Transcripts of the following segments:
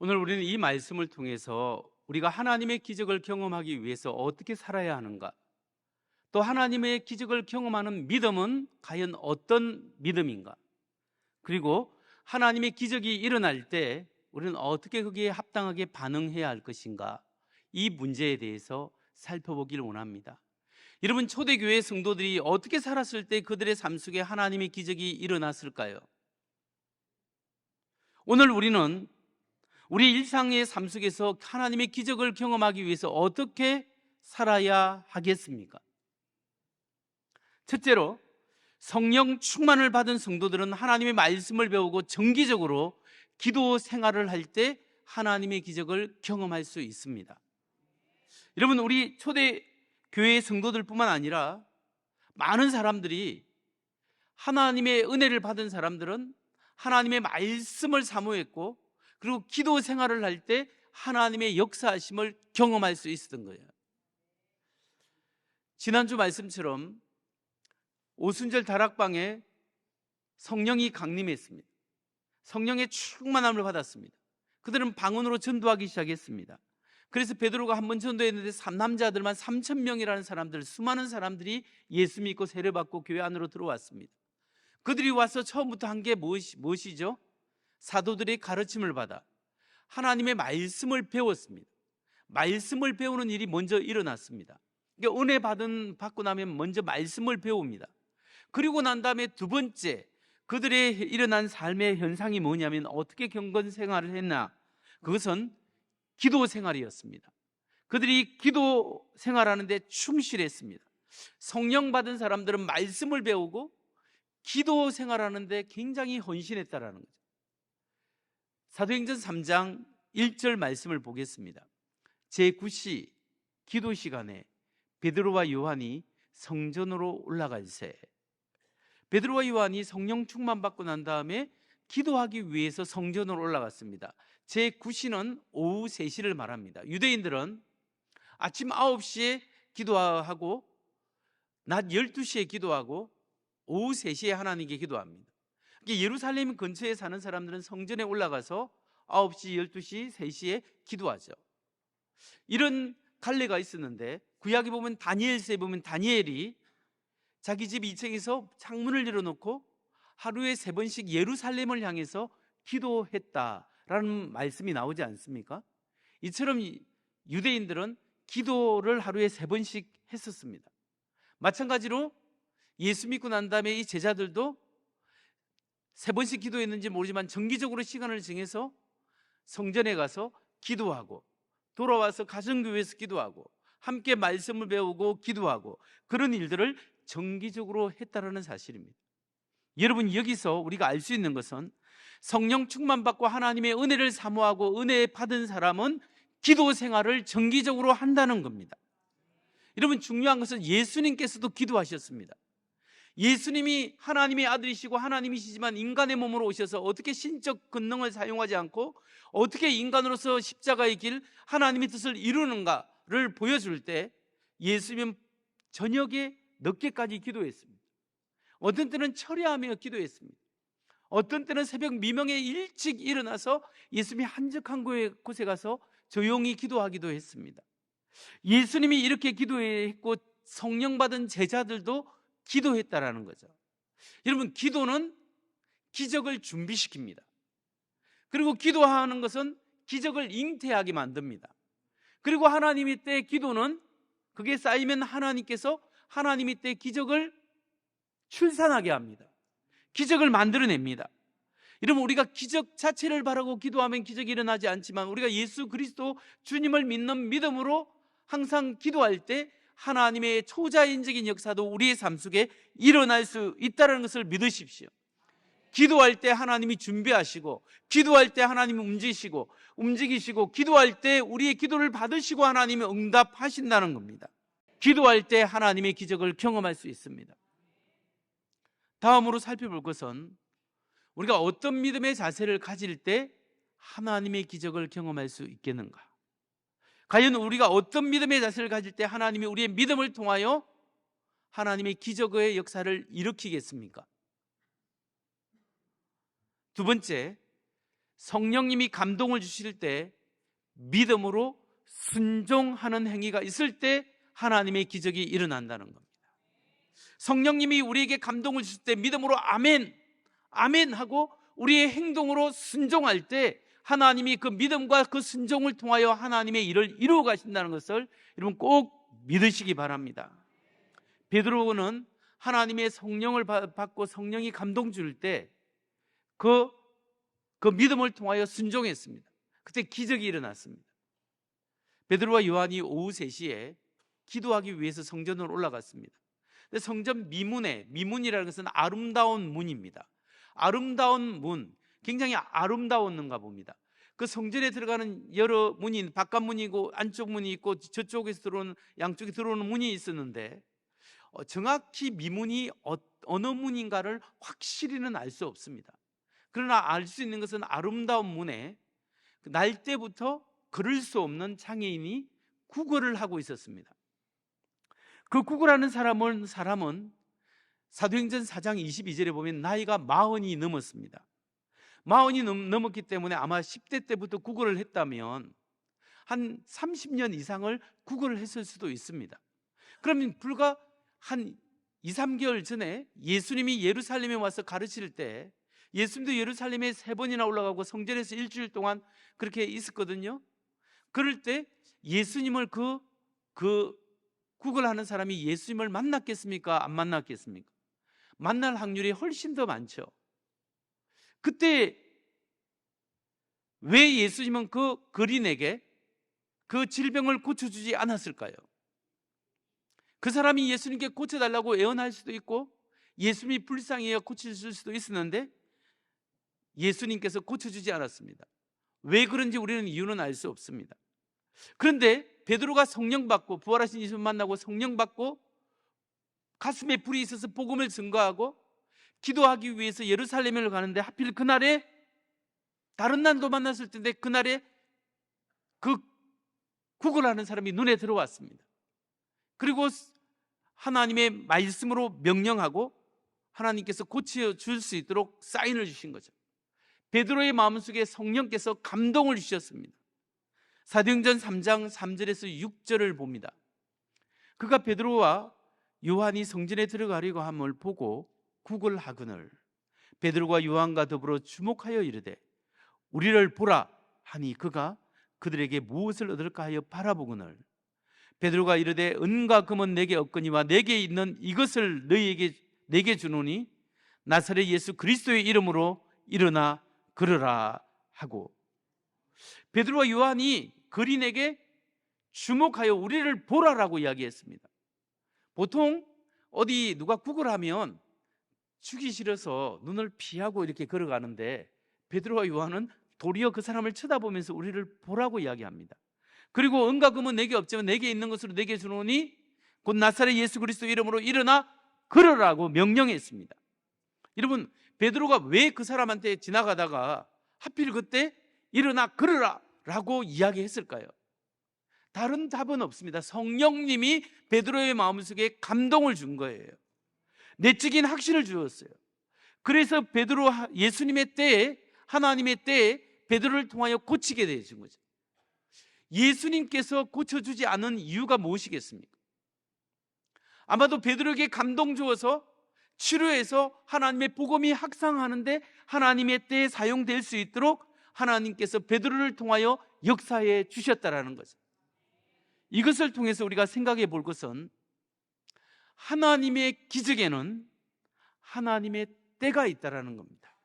오늘 우리는 이 말씀을 통해서 우리가 하나님의 기적을 경험하기 위해서 어떻게 살아야 하는가, 또 하나님의 기적을 경험하는 믿음은 과연 어떤 믿음인가, 그리고 하나님의 기적이 일어날 때 우리는 어떻게 거기에 합당하게 반응해야 할 것인가, 이 문제에 대해서 살펴보기를 원합니다. 여러분, 초대교회 성도들이 어떻게 살았을 때 그들의 삶 속에 하나님의 기적이 일어났을까요? 오늘 우리는 우리 일상의 삶 속에서 하나님의 기적을 경험하기 위해서 어떻게 살아야 하겠습니까? 첫째로, 성령 충만을 받은 성도들은 하나님의 말씀을 배우고 정기적으로 기도 생활을 할 때 하나님의 기적을 경험할 수 있습니다. 여러분, 우리 초대 교회 성도들뿐만 아니라 많은 사람들이, 하나님의 은혜를 받은 사람들은 하나님의 말씀을 사모했고, 그리고 기도 생활을 할 때 하나님의 역사하심을 경험할 수 있었던 거예요. 지난주 말씀처럼 오순절 다락방에 성령이 강림했습니다. 성령의 충만함을 받았습니다. 그들은 방언으로 전도하기 시작했습니다. 그래서 베드로가 한번 전도했는데 남자들만 3,000명이라는 사람들, 수많은 사람들이 예수 믿고 세례받고 교회 안으로 들어왔습니다. 그들이 와서 처음부터 한 게 무엇이죠? 사도들의 가르침을 받아 하나님의 말씀을 배웠습니다. 말씀을 배우는 일이 먼저 일어났습니다. 그러니까 은혜 받고 나면 먼저 말씀을 배웁니다. 그리고 난 다음에 두 번째, 그들의 일어난 삶의 현상이 뭐냐면 어떻게 경건 생활을 했나? 그것은 기도 생활이었습니다. 그들이 기도 생활하는데 충실했습니다. 성령 받은 사람들은 말씀을 배우고 기도 생활하는데 굉장히 헌신했다라는 거죠. 사도행전 3장 1절 말씀을 보겠습니다. 제9시 기도 시간에 베드로와 요한이 성전으로 올라갈새. 베드로와 요한이 성령 충만 받고 난 다음에 기도하기 위해서 성전으로 올라갔습니다. 제9시는 오후 3시를 말합니다. 유대인들은 아침 9시에 기도하고 낮 12시에 기도하고 오후 3시에 하나님께 기도합니다. 예루살렘 근처에 사는 사람들은 성전에 올라가서 9시, 12시, 3시에 기도하죠. 이런 갈래가 있었는데, 구약에 보면 다니엘서에 보면 다니엘이 자기 집 2층에서 창문을 열어놓고 하루에 3번씩 예루살렘을 향해서 기도했다라는 말씀이 나오지 않습니까? 이처럼 유대인들은 기도를 하루에 3번씩 했었습니다. 마찬가지로 예수 믿고 난 다음에 이 제자들도 3번씩 기도했는지 모르지만 정기적으로 시간을 정해서 성전에 가서 기도하고, 돌아와서 가정교회에서 기도하고, 함께 말씀을 배우고 기도하고, 그런 일들을 정기적으로 했다는 사실입니다. 여러분, 여기서 우리가 알 수 있는 것은 성령 충만받고 하나님의 은혜를 사모하고 은혜 받은 사람은 기도 생활을 정기적으로 한다는 겁니다. 여러분, 중요한 것은 예수님께서도 기도하셨습니다. 예수님이 하나님의 아들이시고 하나님이시지만 인간의 몸으로 오셔서 어떻게 신적 권능을 사용하지 않고 어떻게 인간으로서 십자가의 길, 하나님의 뜻을 이루는가를 보여줄 때 예수님은 저녁에 늦게까지 기도했습니다. 어떤 때는 철야하며 기도했습니다. 어떤 때는 새벽 미명에 일찍 일어나서 예수님이 한적한 곳에 가서 조용히 기도하기도 했습니다. 예수님이 이렇게 기도했고 성령 받은 제자들도 기도했다라는 거죠. 여러분, 기도는 기적을 준비시킵니다. 그리고 기도하는 것은 기적을 잉태하게 만듭니다. 그리고 하나님의 때 기도는 그게 쌓이면 하나님께서 하나님의 때 기적을 출산하게 합니다. 기적을 만들어냅니다. 여러분, 우리가 기적 자체를 바라고 기도하면 기적이 일어나지 않지만 우리가 예수 그리스도 주님을 믿는 믿음으로 항상 기도할 때 하나님의 초자연적인 역사도 우리의 삶 속에 일어날 수 있다는 것을 믿으십시오. 기도할 때 하나님이 준비하시고, 기도할 때 하나님이 움직이시고, 기도할 때 우리의 기도를 받으시고 하나님이 응답하신다는 겁니다. 기도할 때 하나님의 기적을 경험할 수 있습니다. 다음으로 살펴볼 것은 우리가 어떤 믿음의 자세를 가질 때 하나님의 기적을 경험할 수 있겠는가? 과연 우리가 어떤 믿음의 자세를 가질 때 하나님이 우리의 믿음을 통하여 하나님의 기적의 역사를 일으키겠습니까? 두 번째, 성령님이 감동을 주실 때 믿음으로 순종하는 행위가 있을 때 하나님의 기적이 일어난다는 겁니다. 성령님이 우리에게 감동을 주실 때 믿음으로 아멘, 아멘 하고 우리의 행동으로 순종할 때 하나님이 그 믿음과 그 순종을 통하여 하나님의 일을 이루어 가신다는 것을 여러분 꼭 믿으시기 바랍니다. 베드로는 하나님의 성령을 받고 성령이 감동 줄 때 그 믿음을 통하여 순종했습니다. 그때 기적이 일어났습니다. 베드로와 요한이 오후 3시에 기도하기 위해서 성전으로 올라갔습니다. 근데 성전 미문이라는 것은 아름다운 문입니다. 아름다운 문, 굉장히 아름다웠는가 봅니다. 그 성전에 들어가는 여러 문이, 바깥 문이고 안쪽 문이 있고 저쪽에서 들어오는, 양쪽에 들어오는 문이 있었는데 정확히 미문이 어느 문인가를 확실히는 알 수 없습니다. 그러나 알 수 있는 것은 아름다운 문에 날 때부터 걸을 수 없는 장애인이 구걸을 하고 있었습니다. 그 구걸하는 사람은 사도행전 4장 22절에 보면 나이가 40이 넘었습니다. 40이 넘었기 때문에 아마 10대 때부터 구걸을 했다면 한 30년 이상을 구걸을 했을 수도 있습니다. 그러면 불과 한 2, 3개월 전에 예수님이 예루살렘에 와서 가르칠 때 예수님도 예루살렘에 3번이나 올라가고 성전에서 일주일 동안 그렇게 있었거든요. 그럴 때 예수님을 그 구걸하는 사람이 예수님을 만났겠습니까? 안 만났겠습니까? 만날 확률이 훨씬 더 많죠. 그때 왜 예수님은 그 거린에게 그 질병을 고쳐주지 않았을까요? 그 사람이 예수님께 고쳐달라고 애원할 수도 있고 예수님이 불쌍히 고쳐줄 수도 있었는데 예수님께서 고쳐주지 않았습니다. 왜 그런지 우리는 이유는 알 수 없습니다. 그런데 베드로가 성령 받고 부활하신 예수님 만나고 성령 받고 가슴에 불이 있어서 복음을 증거하고 기도하기 위해서 예루살렘을 가는데 하필 그날에 다른 날도 만났을 텐데 그날에 그 구걸하는 사람이 눈에 들어왔습니다. 그리고 하나님의 말씀으로 명령하고 하나님께서 고쳐줄 수 있도록 사인을 주신 거죠. 베드로의 마음속에 성령께서 감동을 주셨습니다. 사도행전 3장 3절에서 6절을 봅니다. 그가 베드로와 요한이 성전에 들어가려고 함을 보고 구걸하거늘 베드로가 요한과 더불어 주목하여 이르되 우리를 보라 하니 그가 그들에게 무엇을 얻을까 하여 바라보거늘 베드로가 이르되 은과 금은 내게 없거니와 내게 있는 이것을 내게 주노니 나사렛 예수 그리스도의 이름으로 일어나 걸으라 하고 베드로와 요한이 거린에게 주목하여 우리를 보라라고 이야기했습니다. 보통 어디 누가 구걸하면 죽기 싫어서 눈을 피하고 이렇게 걸어가는데 베드로와 요한은 도리어 그 사람을 쳐다보면서 우리를 보라고 이야기합니다. 그리고 은과 금은 내게 없지만 내게 있는 것으로 내게 주노니 곧 나사렛 예수 그리스도 이름으로 일어나 걸으라고 명령했습니다. 여러분 베드로가 왜 그 사람한테 지나가다가 하필 그때 일어나 걸으라 라고 이야기했을까요? 다른 답은 없습니다. 성령님이 베드로의 마음속에 감동을 준 거예요. 내적인 확신을 주었어요. 그래서 베드로 예수님의 때에 하나님의 때에 베드로를 통하여 고치게 되신 거죠. 예수님께서 고쳐주지 않은 이유가 무엇이겠습니까? 아마도 베드로에게 감동 주어서 치료해서 하나님의 복음이 확산하는데 하나님의 때에 사용될 수 있도록 하나님께서 베드로를 통하여 역사해 주셨다라는 거죠. 이것을 통해서 우리가 생각해 볼 것은 하나님의 기적에는 하나님의 때가 있다라는 겁니다.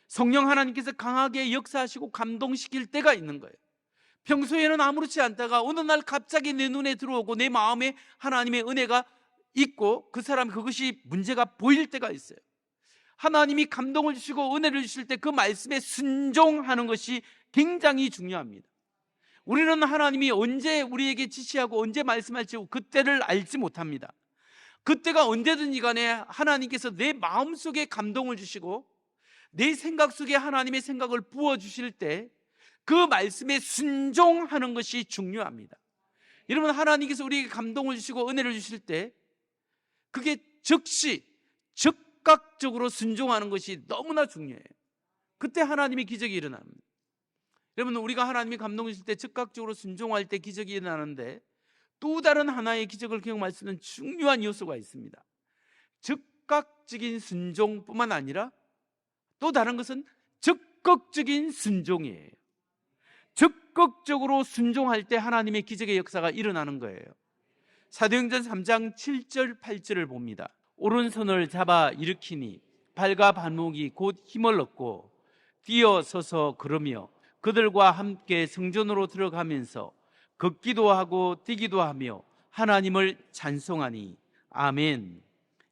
성령 하나님께서 강하게 역사하시고 감동시킬 때가 있는 거예요. 평소에는 아무렇지 않다가 어느 날 갑자기 내 눈에 들어오고 내 마음에 하나님의 은혜가 있고 그 사람 그것이 문제가 보일 때가 있어요. 하나님이 감동을 주시고 은혜를 주실 때 그 말씀에 순종하는 것이 굉장히 중요합니다. 우리는 하나님이 언제 우리에게 지시하고 언제 말씀할지 그때를 알지 못합니다. 그때가 언제든지 간에 하나님께서 내 마음속에 감동을 주시고 내 생각 속에 하나님의 생각을 부어주실 때 그 말씀에 순종하는 것이 중요합니다. 여러분 하나님께서 우리에게 감동을 주시고 은혜를 주실 때 그게 즉시 즉각적으로 순종하는 것이 너무나 중요해요. 그때 하나님의 기적이 일어납니다. 여러분, 우리가 하나님이 감동 주실 때 즉각적으로 순종할 때 기적이 일어나는데, 또 다른 하나의 기적을 경험할 수 있는 중요한 요소가 있습니다. 즉각적인 순종뿐만 아니라 또 다른 것은 적극적인 순종이에요. 적극적으로 순종할 때 하나님의 기적의 역사가 일어나는 거예요. 사도행전 3장 7절 8절을 봅니다. 오른손을 잡아 일으키니 발과 발목이 곧 힘을 얻고 뛰어서서 걸으며 그들과 함께 성전으로 들어가면서 걷기도 하고 뛰기도 하며 하나님을 찬송하니 아멘.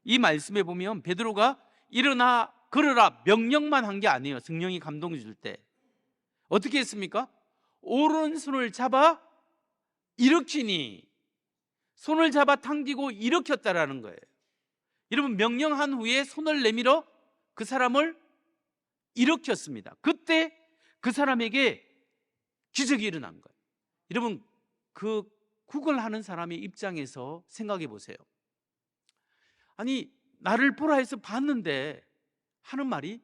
이 말씀에 보면 베드로가 일어나 걸으라 명령만 한 게 아니에요. 성령이 감동 줄 때 어떻게 했습니까? 오른손을 잡아 일으키니, 손을 잡아 당기고 일으켰다라는 거예요. 여러분, 명령한 후에 손을 내밀어 그 사람을 일으켰습니다. 그때 그 사람에게 기적이 일어난 거예요. 여러분, 그 구걸하는 사람의 입장에서 생각해 보세요. 아니, 나를 보라 해서 봤는데 하는 말이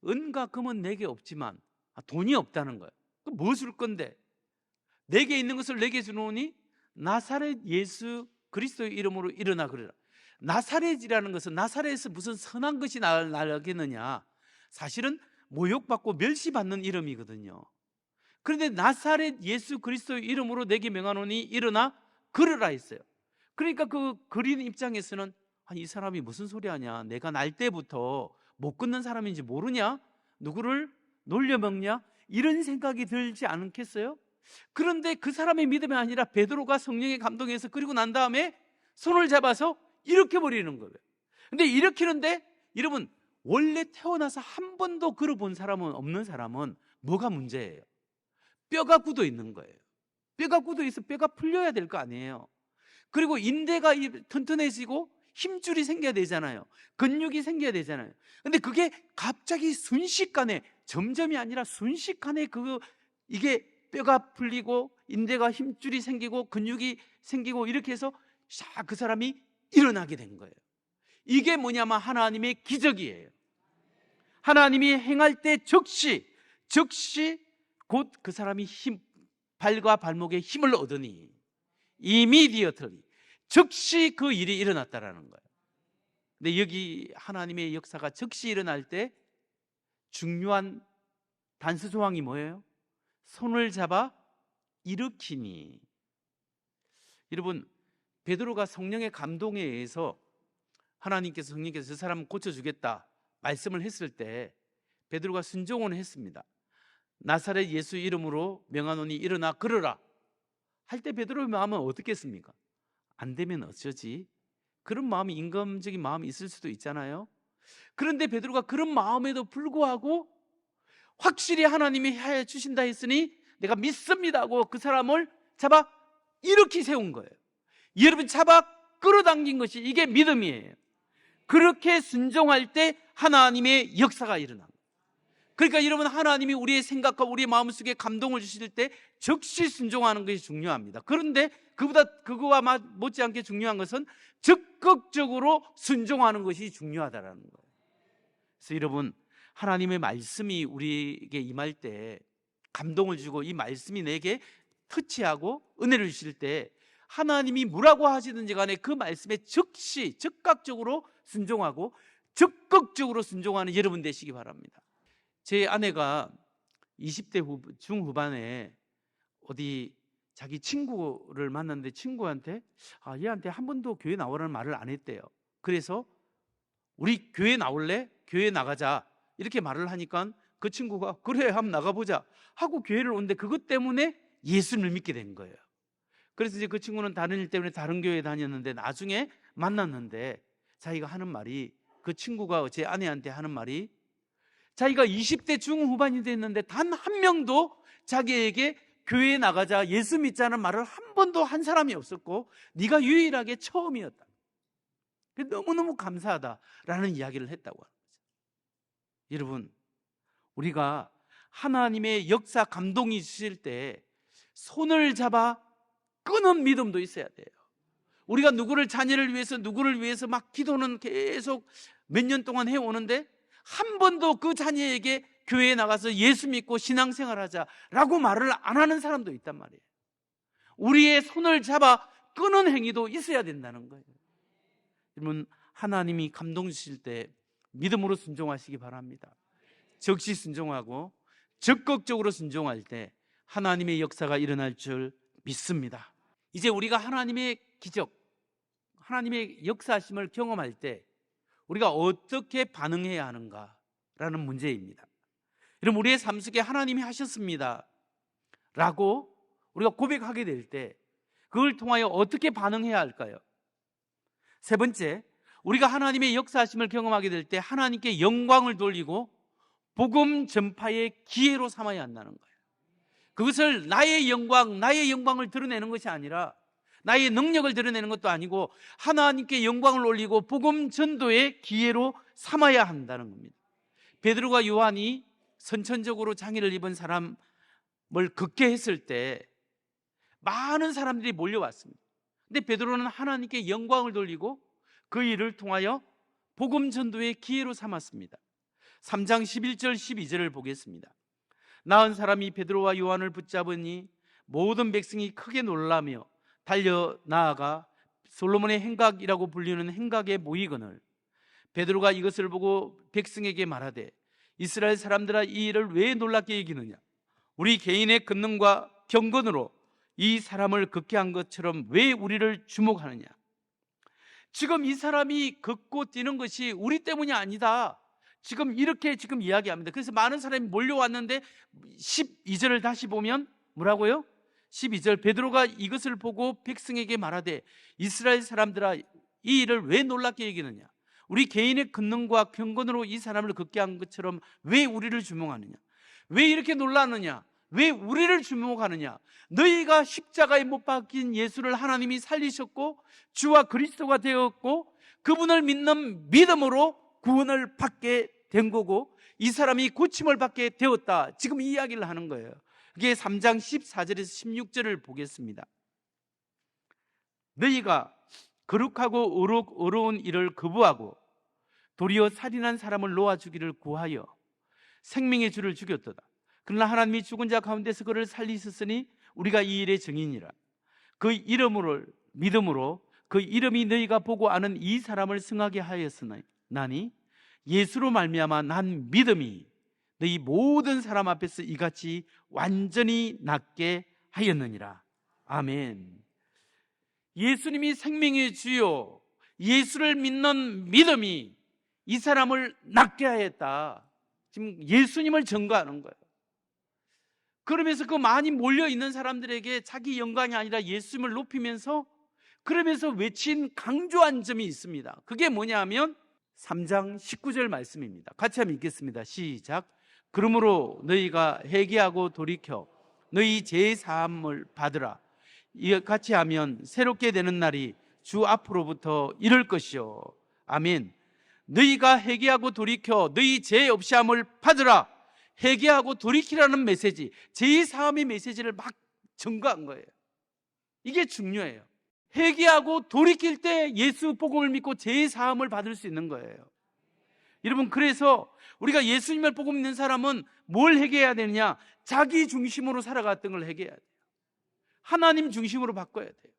은과 금은 내게 없지만 돈이 없다는 거예요. 그럼 뭐 줄 건데? 내게 있는 것을 내게 주노니 나사렛 예수 그리스도의 이름으로 일어나 그러라. 나사렛이라는 것은 나사렛에서 무슨 선한 것이 나겠느냐? 사실은 모욕받고 멸시받는 이름이거든요. 그런데 나사렛 예수 그리스도의 이름으로 내게 명하노니 일어나 걸으라 했어요. 그러니까 그 거린 입장에서는 아니, 이 사람이 무슨 소리 하냐? 내가 날 때부터 못 걷는 사람인지 모르냐? 누구를 놀려먹냐? 이런 생각이 들지 않겠어요? 그런데 그 사람의 믿음이 아니라 베드로가 성령의 감동에서 그리고 난 다음에 손을 잡아서 일으켜버리는 거예요. 근데 일으키는데 여러분, 원래 태어나서 한 번도 걸어본 사람은 없는 사람은 뭐가 문제예요? 뼈가 굳어 있는 거예요. 뼈가 굳어 있어 뼈가 풀려야 될 거 아니에요. 그리고 인대가 튼튼해지고 힘줄이 생겨야 되잖아요. 근육이 생겨야 되잖아요. 근데 그게 갑자기 순식간에, 점점이 아니라 순식간에 이게 뼈가 풀리고 인대가 힘줄이 생기고 근육이 생기고 이렇게 해서 그 사람이 일어나게 된 거예요. 이게 뭐냐면 하나님의 기적이에요. 하나님이 행할 때 즉시 곧 그 사람이 발과 발목에 힘을 얻으니 immediately 즉시 그 일이 일어났다라는 거예요. 근데 여기 하나님의 역사가 즉시 일어날 때 중요한 단서 조항이 뭐예요? 손을 잡아 일으키니. 여러분, 베드로가 성령의 감동에 의해서 성령께서 저 사람을 고쳐주겠다 말씀을 했을 때 베드로가 순종을 했습니다. 나사렛 예수 이름으로 명하노니 일어나 걸으라 할 때 베드로의 마음은 어떻겠습니까? 안 되면 어쩌지? 그런 마음이, 인간적인 마음이 있을 수도 있잖아요. 그런데 베드로가 그런 마음에도 불구하고 확실히 하나님이 해 주신다 했으니 내가 믿습니다 하고 그 사람을 잡아 일으키 세운 거예요. 여러분, 잡아 끌어당긴 것이 이게 믿음이에요. 그렇게 순종할 때 하나님의 역사가 일어납니다. 그러니까 여러분, 하나님이 우리의 생각과 우리의 마음속에 감동을 주실 때 즉시 순종하는 것이 중요합니다. 그런데 그거와 못지않게 중요한 것은 적극적으로 순종하는 것이 중요하다는 거예요. 그래서 여러분, 하나님의 말씀이 우리에게 임할 때 감동을 주고 이 말씀이 내게 터치하고 은혜를 주실 때 하나님이 뭐라고 하시든지 간에 그 말씀에 즉시 즉각적으로 순종하고 적극적으로 순종하는 여러분 되시기 바랍니다. 제 아내가 20대 중후반에 어디 자기 친구를 만났는데 친구한테 얘한테 한 번도 교회 나오라는 말을 안 했대요. 그래서 우리 교회 나올래? 교회 나가자 이렇게 말을 하니까 그 친구가 그래 한번 나가보자 하고 교회를 오는데 그것 때문에 예수를 믿게 된 거예요. 그래서 이제 그 친구는 다른 일 때문에 다른 교회에 다녔는데 나중에 만났는데 자기가 하는 말이, 그 친구가 제 아내한테 하는 말이, 자기가 20대 중후반이 됐는데 단 한 명도 자기에게 교회에 나가자 예수 믿자는 말을 한 번도 한 사람이 없었고 네가 유일하게 처음이었다. 너무너무 감사하다라는 이야기를 했다고 하는 거죠. 여러분, 우리가 하나님의 역사 감동이 주실 때 손을 잡아 끄는 믿음도 있어야 돼요. 우리가 자녀를 위해서 누구를 위해서 막 기도는 계속 몇 년 동안 해오는데 한 번도 그 자녀에게 교회에 나가서 예수 믿고 신앙생활하자라고 말을 안 하는 사람도 있단 말이에요. 우리의 손을 잡아 끄는 행위도 있어야 된다는 거예요. 여러분, 하나님이 감동 주실 때 믿음으로 순종하시기 바랍니다. 즉시 순종하고 적극적으로 순종할 때 하나님의 역사가 일어날 줄 믿습니다. 이제 우리가 하나님의 기적, 하나님의 역사하심을 경험할 때 우리가 어떻게 반응해야 하는가라는 문제입니다. 여러분, 우리의 삶 속에 하나님이 하셨습니다 라고 우리가 고백하게 될 때 그걸 통하여 어떻게 반응해야 할까요? 세 번째, 우리가 하나님의 역사하심을 경험하게 될 때 하나님께 영광을 돌리고 복음 전파의 기회로 삼아야 한다는 거예요. 그것을 나의 영광을 드러내는 것이 아니라, 나의 능력을 드러내는 것도 아니고 하나님께 영광을 올리고 복음 전도의 기회로 삼아야 한다는 겁니다. 베드로가 요한이 선천적으로 장애를 입은 사람을 걷게 했을 때 많은 사람들이 몰려왔습니다. 근데 베드로는 하나님께 영광을 돌리고 그 일을 통하여 복음 전도의 기회로 삼았습니다. 3장 11절 12절을 보겠습니다. 나은 사람이 베드로와 요한을 붙잡으니 모든 백성이 크게 놀라며 달려 나아가 솔로몬의 행각이라고 불리는 행각에 모이거늘 베드로가 이것을 보고 백성에게 말하되 이스라엘 사람들아, 이 일을 왜 놀랍게 여기느냐? 우리 개인의 권능과 경건으로 이 사람을 걷게 한 것처럼 왜 우리를 주목하느냐? 지금 이 사람이 걷고 뛰는 것이 우리 때문이 아니다, 이렇게 이야기합니다. 그래서 많은 사람이 몰려왔는데 12절을 다시 보면 뭐라고요? 12절, 베드로가 이것을 보고 백성에게 말하되 이스라엘 사람들아, 이 일을 왜 놀랍게 여기느냐? 우리 개인의 권능과 경건으로 이 사람을 걷게 한 것처럼 왜 우리를 주목하느냐? 왜 이렇게 놀랐느냐? 왜 우리를 주목하느냐? 너희가 십자가에 못 박힌 예수를 하나님이 살리셨고 주와 그리스도가 되었고 그분을 믿는 믿음으로 구원을 받게 된 거고 이 사람이 고침을 받게 되었다, 지금 이 이야기를 하는 거예요. 그게 3장 14절에서 16절을 보겠습니다. 너희가 거룩하고 어려운 일을 거부하고 도리어 살인한 사람을 놓아주기를 구하여 생명의 주를 죽였도다. 그러나 하나님이 죽은 자 가운데서 그를 살리셨으니 우리가 이 일의 증인이라. 그 이름을 믿음으로 그 이름이 너희가 보고 아는 이 사람을 승하게 하였으나니 예수로 말미암아 난 믿음이 너희 모든 사람 앞에서 이같이 완전히 낫게 하였느니라. 아멘. 예수님이 생명의 주요, 예수를 믿는 믿음이 이 사람을 낫게 하였다. 지금 예수님을 증거하는 거예요. 그러면서 그 많이 몰려있는 사람들에게 자기 영광이 아니라 예수님을 높이면서 그러면서 외친 강조한 점이 있습니다. 그게 뭐냐 하면 3장 19절 말씀입니다. 같이 한번 읽겠습니다. 시작. 그러므로 너희가 회개하고 돌이켜 너희 죄 사함을 받으라. 같이 하면 새롭게 되는 날이 주 앞으로부터 이럴 것이요. 아멘. 너희가 회개하고 돌이켜 너희 죄 없이 함을 받으라. 회개하고 돌이키라는 메시지, 죄 사함의 메시지를 막 증거한 거예요. 이게 중요해요. 회개하고 돌이킬 때 예수 복음을 믿고 죄 사함을 받을 수 있는 거예요. 여러분, 그래서 우리가 예수님을 복음 믿는 사람은 뭘 회개해야 되느냐? 자기 중심으로 살아갔던 걸 회개해야 돼요. 하나님 중심으로 바꿔야 돼요.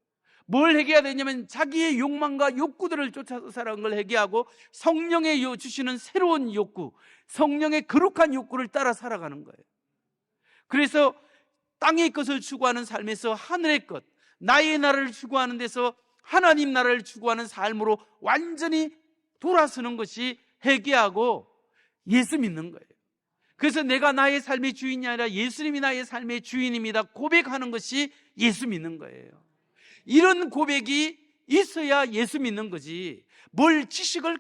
뭘 회개해야 되냐면 자기의 욕망과 욕구들을 쫓아서 살아간 걸 회개하고 성령의 주시는 새로운 욕구, 성령의 거룩한 욕구를 따라 살아가는 거예요. 그래서 땅의 것을 추구하는 삶에서 하늘의 것, 나의 나라를 추구하는 데서 하나님 나라를 추구하는 삶으로 완전히 돌아서는 것이 회개하고 예수 믿는 거예요. 그래서 내가 나의 삶의 주인이 아니라 예수님이 나의 삶의 주인입니다 고백하는 것이 예수 믿는 거예요. 이런 고백이 있어야 예수 믿는 거지, 뭘 지식을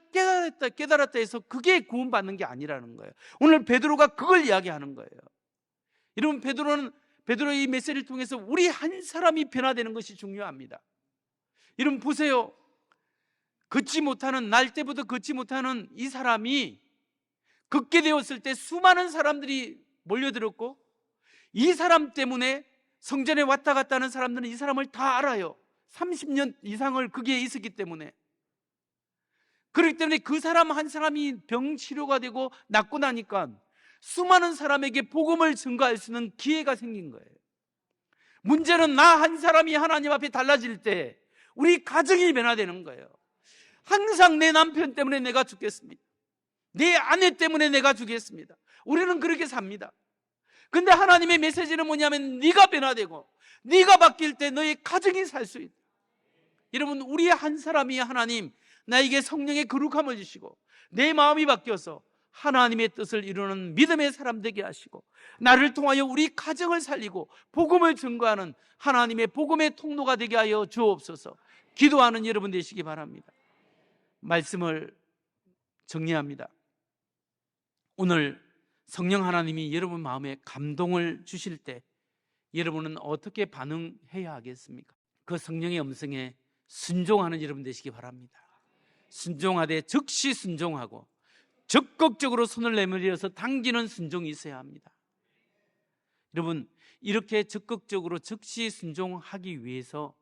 깨달았다 해서 그게 구원받는 게 아니라는 거예요. 오늘 베드로가 그걸 이야기하는 거예요. 여러분, 베드로의 이 메시지를 통해서 우리 한 사람이 변화되는 것이 중요합니다. 여러분 보세요. 날 때부터 걷지 못하는 이 사람이 걷게 되었을 때 수많은 사람들이 몰려들었고 이 사람 때문에 성전에 왔다 갔다 하는 사람들은 이 사람을 다 알아요. 30년 이상을 거기에 있었기 때문에. 그렇기 때문에 그 사람 한 사람이 병 치료가 되고 낫고 나니까 수많은 사람에게 복음을 증거할 수 있는 기회가 생긴 거예요. 문제는 나 한 사람이 하나님 앞에 달라질 때 우리 가정이 변화되는 거예요. 항상 내 남편 때문에 내가 죽겠습니다. 내 아내 때문에 내가 죽겠습니다. 우리는 그렇게 삽니다. 근데 하나님의 메시지는 뭐냐면 네가 변화되고 네가 바뀔 때 너의 가정이 살 수 있다. 여러분, 우리 한 사람이 하나님 나에게 성령의 거룩함을 주시고 내 마음이 바뀌어서 하나님의 뜻을 이루는 믿음의 사람 되게 하시고 나를 통하여 우리 가정을 살리고 복음을 증거하는 하나님의 복음의 통로가 되게 하여 주옵소서. 기도하는 여러분 되시기 바랍니다. 말씀을 정리합니다. 오늘 성령 하나님이 여러분 마음에 감동을 주실 때 여러분은 어떻게 반응해야 하겠습니까? 그 성령의 음성에 순종하는 여러분 되시기 바랍니다. 순종하되 즉시 순종하고 적극적으로 손을 내밀어서 당기는 순종이 있어야 합니다. 여러분, 이렇게 적극적으로 즉시 순종하기 위해서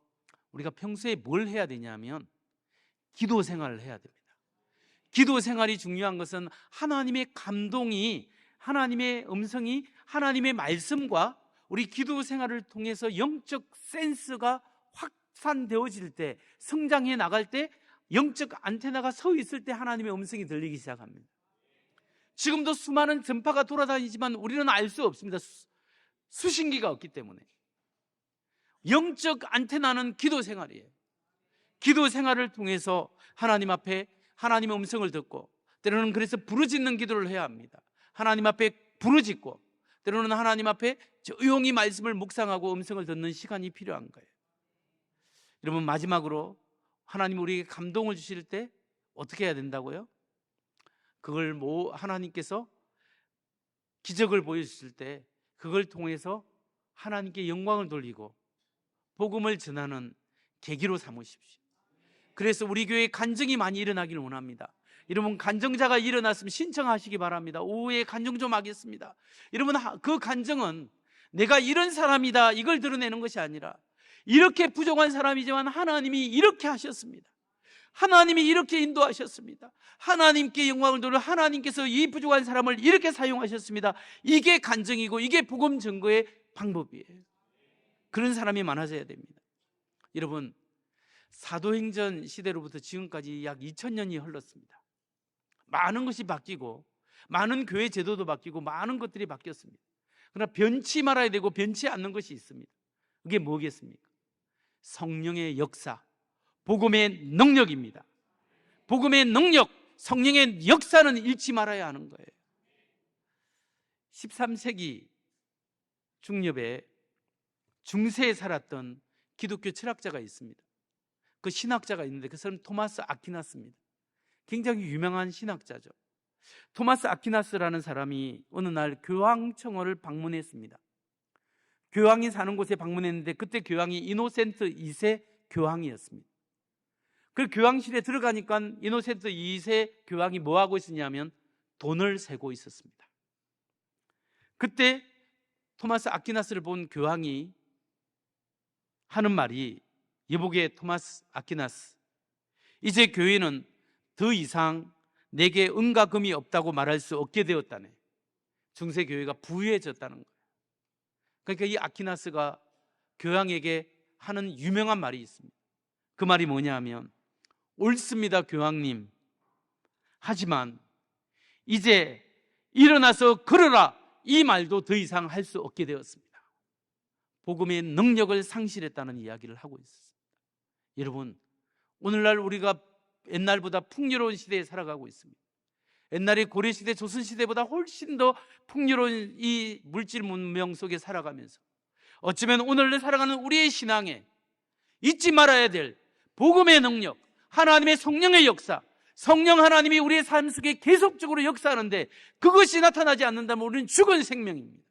우리가 평소에 뭘 해야 되냐면 기도 생활을 해야 됩니다. 기도 생활이 중요한 것은 하나님의 감동이, 하나님의 음성이, 하나님의 말씀과 우리 기도 생활을 통해서 영적 센스가 확산되어질 때, 성장해 나갈 때, 영적 안테나가 서 있을 때 하나님의 음성이 들리기 시작합니다. 지금도 수많은 전파가 돌아다니지만 우리는 알 수 없습니다. 수신기가 없기 때문에. 영적 안테나는 기도 생활이에요. 기도 생활을 통해서 하나님 앞에 하나님의 음성을 듣고, 때로는 그래서 부르짖는 기도를 해야 합니다. 하나님 앞에 부르짖고, 때로는 하나님 앞에 조용히 말씀을 묵상하고 음성을 듣는 시간이 필요한 거예요. 여러분, 마지막으로 하나님 우리에게 감동을 주실 때 어떻게 해야 된다고요? 그걸 하나님께서 기적을 보여주실 때 그걸 통해서 하나님께 영광을 돌리고 복음을 전하는 계기로 삼으십시오. 그래서 우리 교회에 간증이 많이 일어나기를 원합니다. 여러분, 간증자가 일어났으면 신청하시기 바랍니다. 오후에 간증 좀 하겠습니다. 여러분, 그 간증은 내가 이런 사람이다 이걸 드러내는 것이 아니라 이렇게 부족한 사람이지만 하나님이 이렇게 하셨습니다. 하나님이 이렇게 인도하셨습니다. 하나님께 영광을 돌려 하나님께서 이 부족한 사람을 이렇게 사용하셨습니다. 이게 간증이고 이게 복음 증거의 방법이에요. 그런 사람이 많아져야 됩니다. 여러분, 사도행전 시대로부터 지금까지 약 2000년이 흘렀습니다. 많은 것이 바뀌고 많은 교회 제도도 바뀌고 많은 것들이 바뀌었습니다. 그러나 변치 말아야 되고 변치 않는 것이 있습니다. 그게 뭐겠습니까? 성령의 역사, 복음의 능력입니다. 복음의 능력, 성령의 역사는 잃지 말아야 하는 거예요. 13세기 중엽에 중세에 살았던 기독교 철학자가 있습니다. 그 신학자가 있는데 그 사람은 토마스 아퀴나스입니다. 굉장히 유명한 신학자죠. 토마스 아퀴나스라는 사람이 어느 날 교황청을 방문했습니다. 교황이 사는 곳에 방문했는데 그때 교황이 이노센트 2세 교황이었습니다. 그 교황실에 들어가니까 이노센트 2세 교황이 뭐 하고 있었냐면 돈을 세고 있었습니다. 그때 토마스 아퀴나스를 본 교황이 하는 말이, 여보게 토마스 아퀴나스, 이제 교회는 더 이상 내게 은과 금이 없다고 말할 수 없게 되었다네. 중세 교회가 부유해졌다는 거예요. 그러니까 이 아퀴나스가 교황에게 하는 유명한 말이 있습니다. 그 말이 뭐냐 하면, 옳습니다 교황님, 하지만 이제 일어나서 걸어라 이 말도 더 이상 할 수 없게 되었습니다. 복음의 능력을 상실했다는 이야기를 하고 있습니다. 여러분, 오늘날 우리가 옛날보다 풍요로운 시대에 살아가고 있습니다. 옛날에 고려시대, 조선시대보다 훨씬 더 풍요로운 이 물질 문명 속에 살아가면서 어쩌면 오늘 살아가는 우리의 신앙에 잊지 말아야 될 복음의 능력, 하나님의 성령의 역사, 성령 하나님이 우리의 삶 속에 계속적으로 역사하는데 그것이 나타나지 않는다면 우리는 죽은 생명입니다.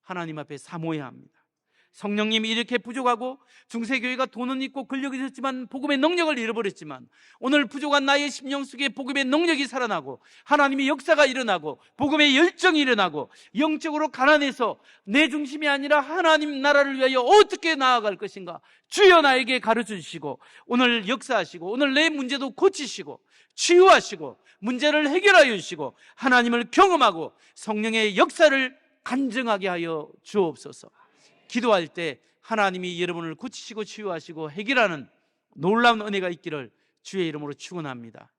하나님 앞에 사모해야 합니다. 성령님이 이렇게 부족하고 중세교회가 돈은 있고 권력이 있었지만 복음의 능력을 잃어버렸지만 오늘 부족한 나의 심령 속에 복음의 능력이 살아나고 하나님의 역사가 일어나고 복음의 열정이 일어나고 영적으로 가난해서 내 중심이 아니라 하나님 나라를 위하여 어떻게 나아갈 것인가 주여 나에게 가르쳐 주시고 오늘 역사하시고 오늘 내 문제도 고치시고 치유하시고 문제를 해결하여 주시고 하나님을 경험하고 성령의 역사를 간증하게 하여 주옵소서. 기도할 때 하나님이 여러분을 고치시고 치유하시고 해결하는 놀라운 은혜가 있기를 주의 이름으로 축원합니다.